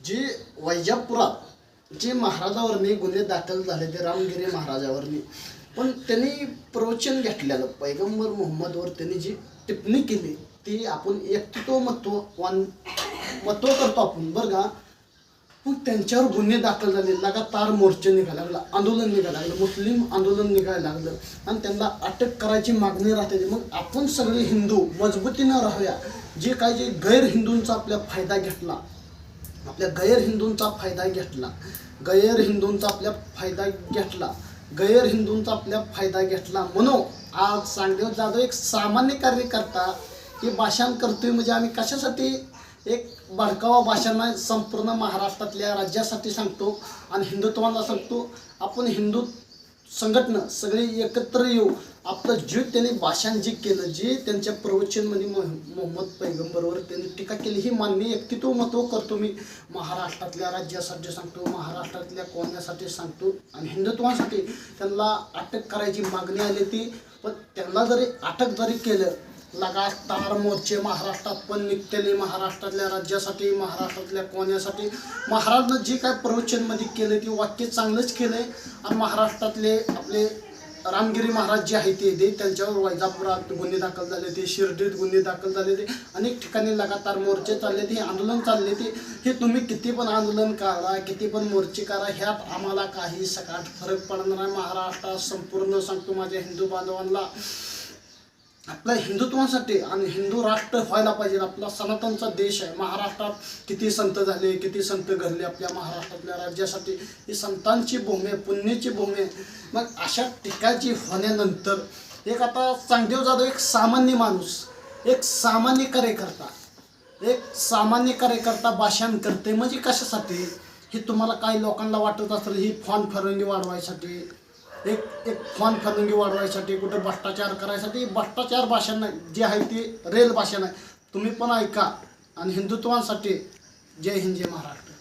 जे वैजापुरात जे महाराजावरनी गुन्हे दाखल झाले ते रामगिरी महाराजावरनी, पण त्यांनी प्रवचन घेतलेलं पैगंबर मोहम्मदवर त्यांनी जी टिप्पणी केली ती आपण व्यक्तित्व महत्व करतो आपण बरं का. पण त्यांच्यावर गुन्हे दाखल झाले, लगातार मोर्चे निघायला लागला, आंदोलन निघायला लागलं, मुस्लिम आंदोलन निघायला लागलं आणि त्यांना अटक करायची मागणी राहते. मग आपण सगळे हिंदू मजबूतीनं राहूया. जे काही जे गैर हिंदूंचा आपल्या फायदा घेतला, आपल्या गैर हिंदूंचा फायदा घेतला, गैर हिंदूंचा आपल्या फायदा घेतला म्हणून आज चांगदेव जाधव एक सामान्य कार्यकर्ता हे भाषण करतोय. म्हणजे आम्ही कशासाठी एक भडकावा भाषण संपूर्ण महाराष्ट्रातल्या राज्यासाठी सांगतो आणि हिंदुत्वाला सांगतो. आपण हिंदू संघटना सगळे एकत्र येऊ. आपलं जे त्यांनी भाषण जे केलं, जे त्यांच्या प्रवचनमध्ये मोहम्मद पैगंबरवर त्यांनी टीका केली, ही मान्य व्यक्तित्व महत्व करतो. मी महाराष्ट्रातल्या राज्यासाठी सांगतो, महाराष्ट्रातल्या कोण्यासाठी सांगतो आणि हिंदुत्वासाठी त्यांना अटक करायची मागणी आली ती. पण त्यांना जरी अटक जरी केलं, लगातार मोर्चे महाराष्ट्रात पण निघतेले, महाराष्ट्रातल्या राज्यासाठी, महाराष्ट्रातल्या कोण्यासाठी. महाराजांनी जे काय प्रवचनमध्ये केलं ते वाक्य चांगलंच केलंय आणि महाराष्ट्रातले आपले रामगिरी महाराज जे आहे ते त्यांच्यावर वैजापुरात गुन्हे दाखल झाले, ते शिर्डीत गुन्हे दाखल झाले, ते अनेक ठिकाणी लगातार मोर्चे चालले, ते आंदोलन चालले. ते हे तुम्ही किती पण आंदोलन करा, किती पण मोर्चे करा, ह्यात आम्हाला काही सकाट फरक पडणार नाही. महाराष्ट्रात संपूर्ण सांगतो माझ्या हिंदू बांधवांना, आपल्या हिंदुत्वासाठी आणि हिंदू राष्ट्र व्हायला पाहिजे. आपला सनातनचा देश आहे. महाराष्ट्रात किती संत झाले, किती संत घडले आपल्या महाराष्ट्रातल्या राज्यासाठी. ही संतांची भूमी आहे, पुण्याची भूमी आहे. मग अशा टीकाची होण्यानंतर एक आता चांगदेव जाधव एक सामान्य माणूस, एक सामान्य कार्यकर्ता भाषण करते. म्हणजे कशासाठी हे तुम्हाला काही लोकांना वाटत असेल ही फरंगी वाढवायसाठी, एक फरंगी वाढवायसाठी, कुठं भ्रष्टाचार करायसाठी. भ्रष्टाचार भाषण नाही, जे आहे ते रेल भाषण आहे. तुम्ही पण ऐका आणि हिंदुत्वासाठी. जय हिंद, जय महाराष्ट्र.